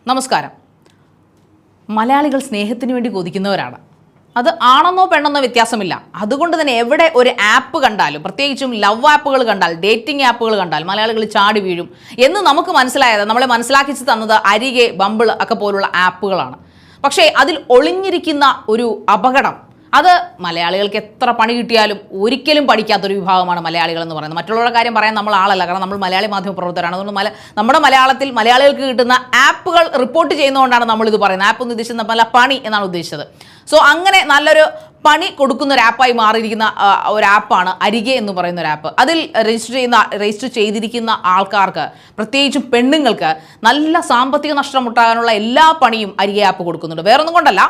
നമസ്കാരം. മലയാളികൾ സ്നേഹത്തിന് വേണ്ടി കൊതിക്കുന്നവരാണ്. അത് ആണെന്നോ പെണ്ണെന്നോ വ്യത്യാസമില്ല. അതുകൊണ്ട് തന്നെ എവിടെ ഒരു ആപ്പ് കണ്ടാലും, പ്രത്യേകിച്ചും ലവ് ആപ്പുകൾ കണ്ടാൽ, ഡേറ്റിംഗ് ആപ്പുകൾ കണ്ടാൽ മലയാളികൾ ചാടി വീഴും എന്ന് നമുക്ക് മനസ്സിലായത്, നമ്മളെ മനസ്സിലാക്കിച്ച് തന്നത് അരികെ, ബമ്പിൾ ഒക്കെ പോലുള്ള ആപ്പുകളാണ്. പക്ഷേ അതിൽ ഒളിഞ്ഞിരിക്കുന്ന ഒരു അപകടം, അത് മലയാളികൾക്ക് എത്ര പണി കിട്ടിയാലും ഒരിക്കലും പഠിക്കാത്തൊരു വിഭാഗമാണ് മലയാളികൾ എന്ന് പറയുന്നത്. മറ്റുള്ളവരുടെ കാര്യം പറയാൻ നമ്മൾ ആളല്ല, കാരണം നമ്മൾ മലയാളി മാധ്യമ പ്രവർത്തകരാണ്. അതുകൊണ്ട് നമ്മുടെ മലയാളത്തിൽ മലയാളികൾക്ക് കിട്ടുന്ന ആപ്പുകൾ റിപ്പോർട്ട് ചെയ്യുന്നതുകൊണ്ടാണ് നമ്മളിത് പറയുന്നത്. ആപ്പ് എന്ന് ഉദ്ദേശിച്ചത് നല്ല പണി എന്നാണ് ഉദ്ദേശിച്ചത്. സോ അങ്ങനെ നല്ലൊരു പണി കൊടുക്കുന്ന ഒരു ആപ്പായി മാറിയിരിക്കുന്ന ഒരു ആപ്പാണ് അരികെ എന്ന് പറയുന്ന ഒരു ആപ്പ്. അതിൽ രജിസ്റ്റർ ചെയ്തിരിക്കുന്ന ആൾക്കാർക്ക്, പ്രത്യേകിച്ചും പെണ്ണുങ്ങൾക്ക്, നല്ല സാമ്പത്തിക നഷ്ടമുണ്ടാകാനുള്ള എല്ലാ പണിയും അരികെ ആപ്പ് കൊടുക്കുന്നുണ്ട്. വേറൊന്നും കൊണ്ടല്ല,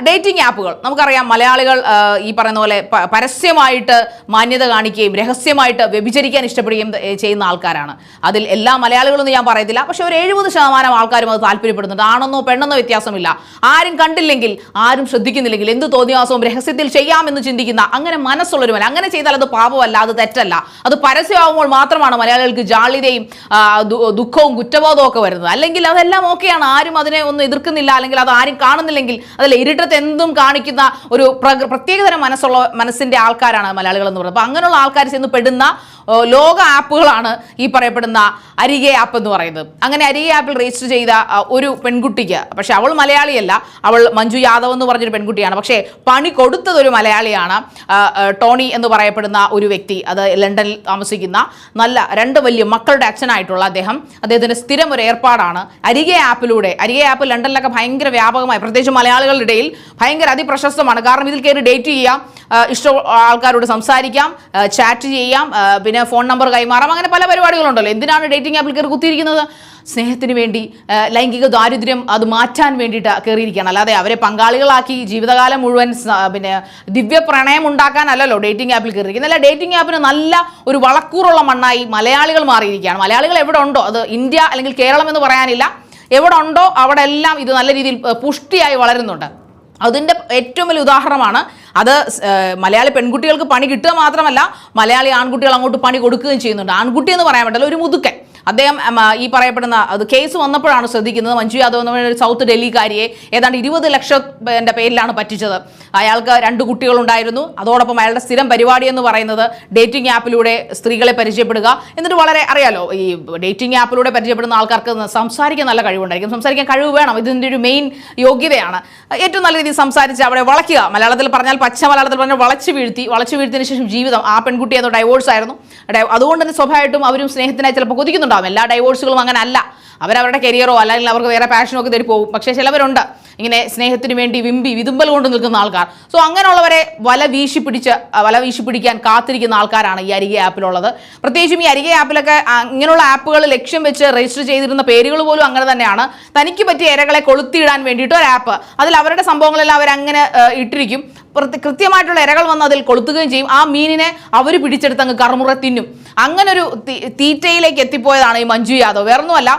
ഡേറ്റിംഗ് ആപ്പുകൾ നമുക്കറിയാം. മലയാളികൾ ഈ പറയുന്ന പോലെ പരസ്യമായിട്ട് മാന്യത കാണിക്കുകയും രഹസ്യമായിട്ട് വ്യഭിചരിക്കാൻ ഇഷ്ടപ്പെടുകയും ചെയ്യുന്ന ആൾക്കാരാണ്. അതിൽ എല്ലാ മലയാളികളൊന്നും ഞാൻ പറയത്തില്ല, പക്ഷെ ഒരു 70% ആൾക്കാരും അത് താല്പര്യപ്പെടുന്നുണ്ട്. ആണെന്നോ പെണ്ണെന്നോ വ്യത്യാസമില്ല. ആരും കണ്ടില്ലെങ്കിൽ, ആരും ശ്രദ്ധിക്കുന്നില്ലെങ്കിൽ, എന്ത് തോന്നിയാസവും രഹസ്യത്തിൽ ചെയ്യാമെന്ന് ചിന്തിക്കുന്ന, അങ്ങനെ മനസ്സുള്ളൊരു മല. അങ്ങനെ ചെയ്താൽ അത് പാപമല്ല, അത് തെറ്റല്ല. അത് പരസ്യമാകുമ്പോൾ മാത്രമാണ് മലയാളികൾക്ക് ജാള്യതയും ദുഃഖവും കുറ്റബോധവും ഒക്കെ വരുന്നത്. അല്ലെങ്കിൽ അതെല്ലാം ഓക്കെയാണ്, ആരും അതിനെ ഒന്നും എതിർക്കുന്നില്ല, അല്ലെങ്കിൽ അത് ആരും കാണുന്നില്ലെങ്കിൽ അതല്ല ഇരുട്ടത്ത് എന്തും കാണിക്കുന്ന ഒരു പ്രത്യേകതരം മനസ്സിന്റെ ആൾക്കാരാണ് മലയാളികൾ എന്ന് പറയുന്നത്. അപ്പൊ അങ്ങനെയുള്ള ആൾക്കാർ ചെന്ന് പെടുന്ന ലോക ആപ്പുകളാണ് ഈ പറയപ്പെടുന്ന അരികെ ആപ്പ് എന്ന് പറയുന്നത്. അങ്ങനെ അരികെ ആപ്പിൽ രജിസ്റ്റർ ചെയ്ത ഒരു പെൺകുട്ടിക്ക്, പക്ഷെ അവൾ മലയാളിയല്ല, അവൾ മഞ്ജു യാദവ് എന്ന് പറഞ്ഞൊരു പെൺകുട്ടിയാണ്. പക്ഷേ പണി കൊടുത്തത് ഒരു മലയാളിയാണ്, ടോണി എന്ന് പറയപ്പെടുന്ന ഒരു വ്യക്തി. അത് ലണ്ടനിൽ താമസിക്കുന്ന നല്ല 2 വലിയ മക്കളുടെ അച്ഛനായിട്ടുള്ള അദ്ദേഹത്തിന്റെ സ്ഥിരം ഒരു ഏർപ്പാടാണ് അരികെ ആപ്പിലൂടെ. അരികെ ആപ്പ് ലണ്ടനിലൊക്കെ ഭയങ്കര വ്യാപകമായി, പ്രത്യേകിച്ച് മലയാളികളുടെ ഇടയിൽ ഭയങ്കര അതിപ്രശസ്തമാണ്. കാരണം ഇതിൽ കയറി ഡേറ്റ് ചെയ്യാം, ഇഷ്ടം ആൾക്കാരോട് സംസാരിക്കാം, ചാറ്റ് ചെയ്യാം, പിന്നെ ഫോൺ നമ്പർ കൈമാറാം, അങ്ങനെ പല പരിപാടികളുണ്ടല്ലോ. എന്തിനാണ് ഡേറ്റിംഗ് ആപ്പിൽ കയറി കുത്തിയിരിക്കുന്നത്? സ്നേഹത്തിന് വേണ്ടി, ലൈംഗിക ദാരിദ്ര്യം അത് മാറ്റാൻ വേണ്ടിയിട്ട് കയറിയിരിക്കുകയാണ്. അല്ലാതെ അവരെ പങ്കാളികളാക്കി ജീവിതകാലം മുഴുവൻ പിന്നെ ദിവ്യ പ്രണയം ഉണ്ടാക്കാനല്ലല്ലോ ഡേറ്റിംഗ് ആപ്പിൽ കയറിയിരിക്കുന്നത്. അല്ല, ഡേറ്റിംഗ് ആപ്പിന് നല്ല ഒരു വളക്കൂറുള്ള മണ്ണായി മലയാളികൾ മാറിയിരിക്കുകയാണ്. മലയാളികൾ എവിടെ ഉണ്ടോ, അത് ഇന്ത്യ അല്ലെങ്കിൽ കേരളം എന്ന് പറയാനില്ല, എവിടെ ഉണ്ടോ അവിടെ എല്ലാം ഇത് നല്ല രീതിയിൽ പുഷ്ടിയായി വളരുന്നുണ്ട്. അതിൻ്റെ ഏറ്റവും വലിയ ഉദാഹരണമാണ് അത്. മലയാളി പെൺകുട്ടികൾക്ക് പണി കിട്ടുക മാത്രമല്ല, മലയാളി ആൺകുട്ടികൾ അങ്ങോട്ട് പണി കൊടുക്കുകയും ചെയ്യുന്നുണ്ട്. ആൺകുട്ടി എന്ന് പറയാൻ പറ്റില്ല, ഒരു മുതുക്കൻ. അദ്ദേഹം ഈ പറയപ്പെടുന്ന അത് കേസ് വന്നപ്പോഴാണ് ശ്രദ്ധിക്കുന്നത്. മഞ്ജു യാദവ് എന്ന് പറയുന്ന ഒരു സൗത്ത് ഡൽഹിക്കാരിയെ ഏതാണ്ട് 20 ലക്ഷത്തിൻ്റെ പേരിലാണ് പറ്റിച്ചത്. അയാൾക്ക് 2 കുട്ടികളുണ്ടായിരുന്നു. അതോടൊപ്പം അയാളുടെ സ്ഥിരം പരിപാടി എന്ന് പറയുന്നത് ഡേറ്റിംഗ് ആപ്പിലൂടെ സ്ത്രീകളെ പരിചയപ്പെടുക. എന്നിട്ട് വളരെ അറിയാലോ, ഈ ഡേറ്റിംഗ് ആപ്പിലൂടെ പരിചയപ്പെടുന്ന ആൾക്കാർക്ക് സംസാരിക്കാൻ നല്ല കഴിവുണ്ടായിരിക്കും. സംസാരിക്കാൻ കഴിവ് വേണം, ഇതിൻ്റെ ഒരു മെയിൻ യോഗ്യതയാണ്. ഏറ്റവും നല്ല രീതിയിൽ സംസാരിച്ച് അവിടെ വളയ്ക്കുക. മലയാളത്തിൽ പറഞ്ഞാൽ, പച്ച മലയാളത്തിൽ പറഞ്ഞാൽ വളച്ചു വീഴ്ത്തിയതിനു ശേഷം ജീവിതം. ആ പെൺകുട്ടി അത് ഡൈവോഴ്സ് ആയിരുന്നു. അതുകൊണ്ട് തന്നെ സ്വാഭാവികമായിട്ടും അവരും സ്നേഹത്തിനായി ചിലപ്പോൾ കൊതിക്കുന്നുണ്ടാവും. എല്ലാ ഡൈവോഴ്സുകളും അങ്ങനെ അല്ല. അവരവരുടെ കരിയറോ അല്ലെങ്കിൽ അവർക്ക് വേറെ പാഷനോ ഒക്കെ തേടി പോകും. പക്ഷേ ചിലവരുണ്ട് ഇങ്ങനെ സ്നേഹത്തിന് വേണ്ടി വിതുമ്പൽ കൊണ്ട് നിൽക്കുന്ന ആൾക്കാർ. സോ അങ്ങനെയുള്ളവരെ വല വീശി പിടിക്കാൻ കാത്തിരിക്കുന്ന ആൾക്കാരാണ് ഈ അരികെ ആപ്പിലുള്ളത്. പ്രത്യേകിച്ചും ഈ അരികെ ആപ്പിലൊക്കെ ഇങ്ങനെയുള്ള ആപ്പുകൾ ലക്ഷ്യം വെച്ച് രജിസ്റ്റർ ചെയ്തിരുന്ന പേരുകൾ പോലും അങ്ങനെ തന്നെയാണ്. തനിക്ക് പറ്റിയ ഇരകളെ കൊളുത്തിയിടാൻ വേണ്ടിയിട്ട് ഒരു ആപ്പ്. അതിൽ അവരുടെ സംഭവങ്ങളെല്ലാം അവരങ്ങനെ ഇട്ടിരിക്കും. കൃത്യമായിട്ടുള്ള ഇരകൾ വന്ന് അതിൽ കൊളുത്തുകയും ചെയ്യും. ആ മീനിനെ അവർ പിടിച്ചെടുത്ത് അങ്ങ് കറുമുറ തിന്നും. അങ്ങനൊരു തീറ്റയിലേക്ക് എത്തിപ്പോയതാണ് ഈ മഞ്ജു യാദവ്. വേറൊന്നുമല്ല,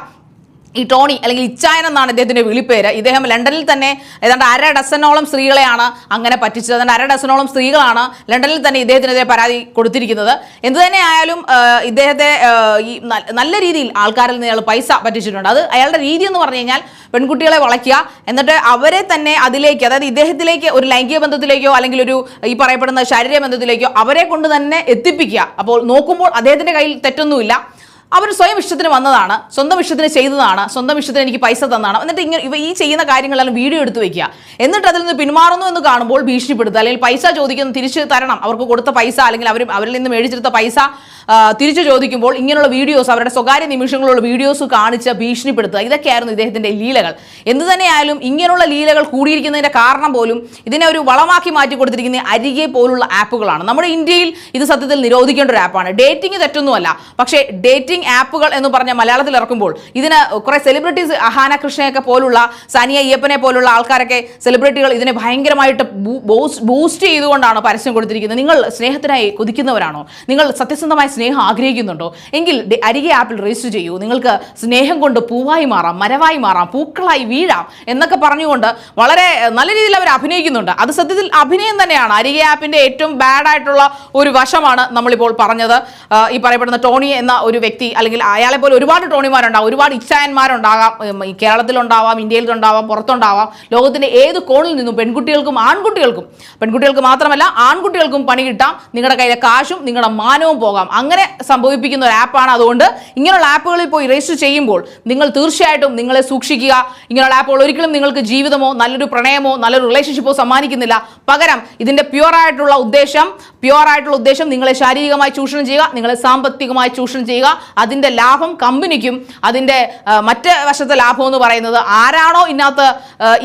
ഈ ടോണി അല്ലെങ്കിൽ ഇച്ചായൻ എന്നാണ് ഇദ്ദേഹത്തിന്റെ വിളിപ്പേര്. ഇദ്ദേഹം ലണ്ടനിൽ തന്നെ ഏതാണ്ട് 1/2 ഡസനോളം സ്ത്രീകളെയാണ് അങ്ങനെ പറ്റിച്ചത്. ഏതാണ്ട് 1/2 ഡസനോളം സ്ത്രീകളാണ് ലണ്ടനിൽ തന്നെ ഇദ്ദേഹത്തിനെതിരെ പരാതി കൊടുത്തിരിക്കുന്നത്. എന്തു തന്നെ ആയാലും ഇദ്ദേഹത്തെ ഈ നല്ല രീതിയിൽ ആൾക്കാരിൽ നിന്ന് അയാൾ പൈസ പറ്റിച്ചിട്ടുണ്ട്. അത് അയാളുടെ രീതി എന്ന് പറഞ്ഞു കഴിഞ്ഞാൽ പെൺകുട്ടികളെ വളയ്ക്കുക, എന്നിട്ട് അവരെ തന്നെ അതിലേക്ക്, അതായത് ഇദ്ദേഹത്തിലേക്ക് ഒരു ലൈംഗിക ബന്ധത്തിലേക്കോ അല്ലെങ്കിൽ ഒരു ഈ പറയപ്പെടുന്ന ശാരീരിക ബന്ധത്തിലേക്കോ അവരെ കൊണ്ട് തന്നെ എത്തിപ്പിക്കുക. അപ്പോൾ നോക്കുമ്പോൾ അദ്ദേഹത്തിന്റെ കയ്യിൽ തെറ്റൊന്നുമില്ല. അവർ സ്വയം ഇഷ്ടത്തിന് വന്നതാണ്, സ്വന്തം ഇഷ്ടത്തിന് ചെയ്തതാണ്, സ്വന്തം ഇഷ്ടത്തിന് എനിക്ക് പൈസ തന്നതാണ്. എന്നിട്ട് ഇങ്ങനെ ഈ ചെയ്യുന്ന കാര്യങ്ങളെല്ലാം വീഡിയോ എടുത്ത് വെക്കുക. എന്നിട്ട് അതിൽ നിന്ന് പിന്മാറുന്നു എന്ന് കാണുമ്പോൾ ഭീഷണിപ്പെടുത്തുക, അല്ലെങ്കിൽ പൈസ ചോദിക്കുന്നു, തിരിച്ച് തരണം, അവർക്ക് കൊടുത്ത പൈസ അല്ലെങ്കിൽ അവരിൽ നിന്ന് മേടിച്ചെടുത്ത പൈസ തിരിച്ചു ചോദിക്കുമ്പോൾ ഇങ്ങനെയുള്ള വീഡിയോസ്, അവരുടെ സ്വകാര്യ നിമിഷങ്ങളുള്ള വീഡിയോസ് കാണിച്ച് ഭീഷണിപ്പെടുത്തുക. ഇതൊക്കെയായിരുന്നു ഇദ്ദേഹത്തിന്റെ ലീലകൾ. എന്തു തന്നെയായാലും ഇങ്ങനെയുള്ള ലീലകൾ കൂടിയിരിക്കുന്നതിന്റെ കാരണം പോലും ഇതിനെ ഒരു വളമാക്കി മാറ്റി കൊടുത്തിരിക്കുന്ന അരികെ പോലുള്ള ആപ്പുകളാണ്. നമ്മുടെ ഇന്ത്യയിൽ ഇത് സത്യത്തിൽ നിരോധിക്കേണ്ട ഒരു ആപ്പാണ്. ഡേറ്റിംഗ് തെറ്റൊന്നുമല്ല, പക്ഷേ ഡേറ്റിംഗ് ആപ്പുകൾ എന്ന് പറഞ്ഞ മലയാളത്തിൽ ഇറക്കുമ്പോൾ ഇതിന് കുറെ സെലിബ്രിറ്റീസ്, അഹാന കൃഷ്ണയൊക്കെ പോലുള്ള, സാനിയ അയ്യപ്പനെ പോലുള്ള ആൾക്കാരൊക്കെ, സെലിബ്രിറ്റികൾ ഇതിനെ ഭയങ്കരമായിട്ട് ബൂസ്റ്റ് ചെയ്തുകൊണ്ടാണ് പരസ്യം കൊടുത്തിരിക്കുന്നത്. നിങ്ങൾ സ്നേഹത്തിനായി കൊതിക്കുന്നവരാണോ? നിങ്ങൾ സത്യസന്ധമായി സ്നേഹം ആഗ്രഹിക്കുന്നുണ്ടോ എങ്കിൽ അരികെ ആപ്പിൽ രജിസ്റ്റർ ചെയ്യൂ. നിങ്ങൾക്ക് സ്നേഹം കൊണ്ട് പൂവായി മാറാം, മരവായി മാറാം, പൂക്കളായി വീഴാം എന്നൊക്കെ പറഞ്ഞുകൊണ്ട് വളരെ നല്ല രീതിയിൽ അവർ അഭിനയിക്കുന്നുണ്ട്. അത് സത്യത്തിൽ അഭിനയം തന്നെയാണ്. അരികെ ആപ്പിന്റെ ഏറ്റവും ബാഡ് ആയിട്ടുള്ള ഒരു വശമാണ് നമ്മളിപ്പോൾ പറഞ്ഞത്. ഈ പറയപ്പെടുന്ന ടോണി എന്ന ഒരു വ്യക്തി, അല്ലെങ്കിൽ അയാളെ പോലെ ഒരുപാട് ടോണിമാരുണ്ടാവും, ഒരുപാട് ഇച്ഛായന്മാരുണ്ടാകാം, കേരളത്തിലുണ്ടാവാം, ഇന്ത്യയിലുണ്ടാവാം, പുറത്തുണ്ടാവാം, ലോകത്തിന്റെ ഏത് കോണിൽ നിന്നും പെൺകുട്ടികൾക്കും ആൺകുട്ടികൾക്കും, പെൺകുട്ടികൾക്ക് മാത്രമല്ല ആൺകുട്ടികൾക്കും പണി കിട്ടാം, നിങ്ങളുടെ കയ്യിലെ കാശും നിങ്ങളുടെ മാനവും പോകാം. അങ്ങനെ സംഭവിപ്പിക്കുന്ന ഒരു ആപ്പാണ്. അതുകൊണ്ട് ഇങ്ങനെയുള്ള ആപ്പുകളിൽ പോയി രജിസ്റ്റർ ചെയ്യുമ്പോൾ നിങ്ങൾ തീർച്ചയായിട്ടും നിങ്ങളെ സൂക്ഷിക്കുക. ഇങ്ങനെയുള്ള ആപ്പുകൾ ഒരിക്കലും നിങ്ങൾക്ക് ജീവിതമോ നല്ലൊരു പ്രണയമോ നല്ലൊരു റിലേഷൻഷിപ്പോ സമ്മാനിക്കുന്നില്ല. പകരം ഇതിന്റെ പ്യുവർ ആയിട്ടുള്ള ഉദ്ദേശം നിങ്ങളെ ശാരീരികമായി ചൂഷണം ചെയ്യുക, നിങ്ങളെ സാമ്പത്തികമായി ചൂഷണം ചെയ്യുക. അതിന്റെ ലാഭം കമ്പനിക്കും, അതിന്റെ മറ്റ് വശത്തെ ലാഭം എന്ന് പറയുന്നത് ആരാണോ ഇതിനകത്ത്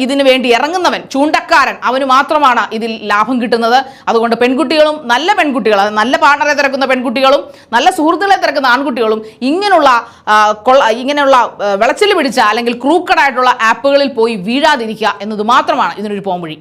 ഇതിനു വേണ്ടി ഇറങ്ങുന്നവൻ, ചൂണ്ടക്കാരൻ, അവന് മാത്രമാണ് ഇതിൽ ലാഭം കിട്ടുന്നത്. അതുകൊണ്ട് പെൺകുട്ടികളും, നല്ല പെൺകുട്ടികൾ, നല്ല പാർട്ണറെ തിരക്കുന്ന പെൺകുട്ടികളും നല്ല സുഹൃത്തുക്കളെ തിരക്കുന്ന ആൺകുട്ടികളും ഇങ്ങനെയുള്ള വിളച്ചിൽ പിടിച്ച അല്ലെങ്കിൽ ക്രൂക്കഡായിട്ടുള്ള ആപ്പുകളിൽ പോയി വീഴാതിരിക്കുക എന്നത് മാത്രമാണ് ഇതിനൊരു പോംവഴി.